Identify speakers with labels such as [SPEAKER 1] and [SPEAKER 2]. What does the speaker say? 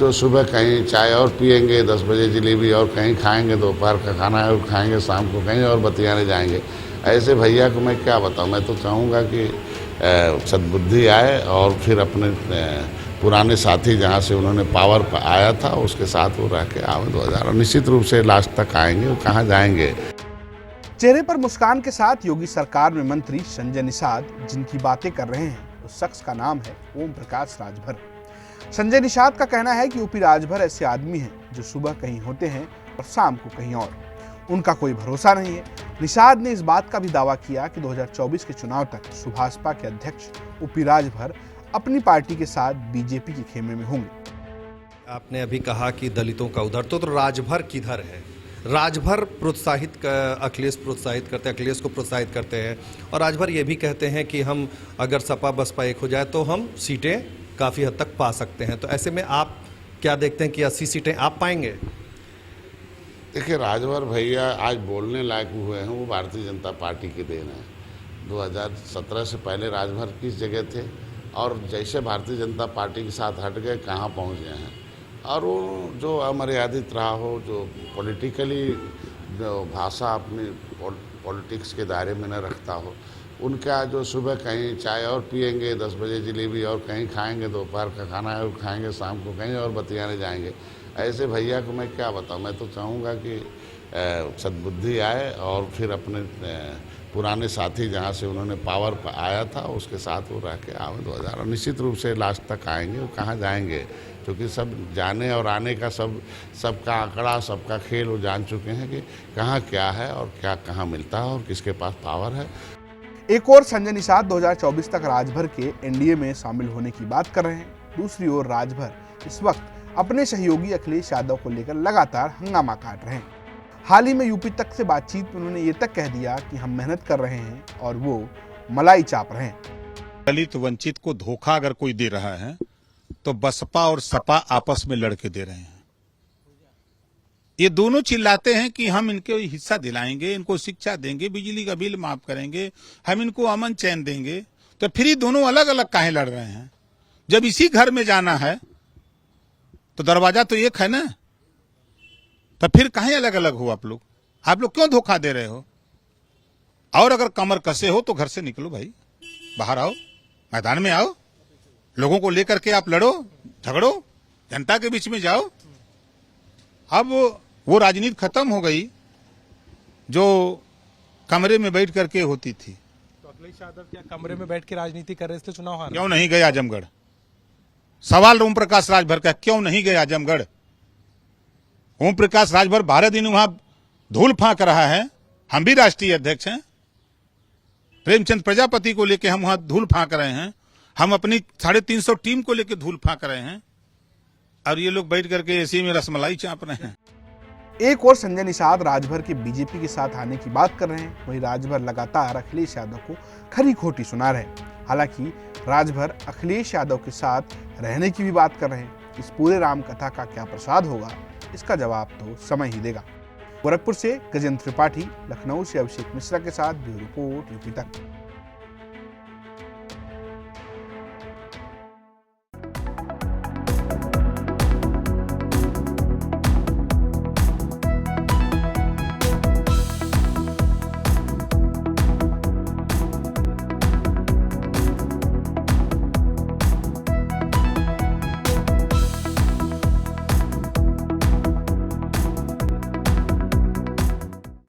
[SPEAKER 1] जो सुबह कहीं चाय और पियेंगे, 10 बजे जलेबी और कहीं खाएंगे, दोपहर का खाना और खाएंगे, शाम को कहीं और बतियाने जाएंगे। ऐसे भैया को मैं क्या बताऊं। मैं तो चाहूँगा कि सद्बुद्धि आए और फिर अपने पुराने साथी जहाँ से उन्होंने पावर पर आया था उसके साथ वो रह के आवे 2000 और निश्चित रूप से लास्ट तक आएंगे। वो कहाँ जाएंगे।
[SPEAKER 2] चेहरे पर मुस्कान के साथ योगी सरकार में मंत्री संजय निषाद जिनकी बातें कर रहे हैं उस शख्स का नाम है ओम प्रकाश राजभर। संजय निषाद का कहना है कि यूपी राजभर ऐसे आदमी हैं जो सुबह कहीं होते हैं और शाम को कहीं और। उनका कोई भरोसा नहीं है। निषाद ने इस बात का भी दावा किया कि 2024 के चुनाव तक सुभाषपा के अध्यक्ष यूपी राजभर अपनी पार्टी के साथ बीजेपी के खेमे में होंगे।
[SPEAKER 3] आपने अभी कहा कि दलितों का उधर तो राजभर किधर है? राजभर अखिलेश प्रोत्साहित करते हैं, अखिलेश को प्रोत्साहित करते हैं और राजभर ये भी कहते हैं कि हम अगर सपा बसपा एक हो जाए तो हम सीटें काफ़ी हद तक पा सकते हैं। तो ऐसे में आप क्या देखते हैं कि 80 सीटें आप पाएंगे?
[SPEAKER 1] देखिए, राजभर भैया आज बोलने लायक हुए हैं, वो भारतीय जनता पार्टी की देन है। 2017 से पहले राजभर किस जगह थे और जैसे भारतीय जनता पार्टी के साथ हट गए कहाँ पहुँच गए हैं। और वो जो अमर्यादित रहा हो, जो पॉलिटिकली जो भाषा अपनी पॉलिटिक्स के दायरे में न रखता हो, उनका जो सुबह कहीं चाय और पियेंगे, 10 बजे जलेबी और कहीं खाएंगे, दोपहर का खाना और खाएंगे, शाम को कहीं और बतियाने जाएंगे। ऐसे भैया को मैं क्या बताऊं। मैं तो चाहूँगा कि सद्बुद्धि आए और फिर अपने पुराने साथी जहाँ से उन्होंने पावर पर आया था उसके साथ वो रह के आवे 2000 और निश्चित रूप से लास्ट तक आएंगे। वो कहाँ जाएंगे, क्योंकि सब जाने और आने का सबका आंकड़ा, सबका खेल वो जान चुके हैं कि कहाँ क्या है और क्या कहाँ मिलता है और किसके पास पावर है।
[SPEAKER 2] एक और संजय निषाद 2024 तक राजभर के एनडीए में शामिल होने की बात कर रहे हैं। दूसरी ओर राजभर इस वक्त अपने सहयोगी अखिलेश यादव को लेकर लगातार हंगामा काट रहे हैं। हाल ही में यूपी तक से बातचीत में उन्होंने ये तक कह दिया कि हम मेहनत कर रहे हैं और वो मलाई चाप रहे हैं।
[SPEAKER 4] दलित वंचित को धोखा अगर कोई दे रहा है तो बसपा और सपा आपस में लड़के दे रहे हैं। ये दोनों चिल्लाते हैं कि हम इनको हिस्सा दिलाएंगे, इनको शिक्षा देंगे, बिजली का बिल माफ करेंगे, हम इनको अमन चैन देंगे। तो फिर ये दोनों अलग अलग काहे लड़ रहे हैं? जब इसी घर में जाना है तो दरवाजा तो एक है ना, तो फिर काहे अलग अलग हो आप लोग? आप लोग क्यों धोखा दे रहे हो? और अगर कमर कसे हो तो घर से निकलो भाई, बाहर आओ, मैदान में आओ, लोगों को लेकर के आप लड़ो, झगड़ो, जनता के बीच में जाओ। अब वो राजनीति खत्म हो गई जो कमरे में बैठ करके होती थी।
[SPEAKER 5] तो अखिलेश यादव क्या कमरे में बैठ के राजनीति कर रहे थे? चुनाव हार
[SPEAKER 4] क्यों नहीं गए आजमगढ़? सवाल ओम प्रकाश राजभर का, क्यों नहीं गए आजमगढ़? ओम प्रकाश राजभर 12 दिन वहां धूल फांक रहा है। हम भी राष्ट्रीय अध्यक्ष हैं, प्रेमचंद प्रजापति को लेकर हम वहां धूल फांक रहे हैं, हम अपनी 350 टीम को लेकर धूल फांक रहे हैं और ये लोग बैठ करके एसी में रसमलाई चाप रहे हैं।
[SPEAKER 2] एक और संजय निषाद राजभर के बीजेपी के साथ आने की बात कर रहे हैं, वहीं राजभर लगातार अखिलेश यादव को खरी खोटी सुना रहे हैं। हालांकि राजभर अखिलेश यादव के साथ रहने की भी बात कर रहे हैं। इस पूरे राम कथा का क्या प्रसाद होगा, इसका जवाब तो समय ही देगा। गोरखपुर से गजेंद्र त्रिपाठी, लखनऊ से अभिषेक मिश्रा के साथ ब्यूरो रिपोर्ट यूपी तक।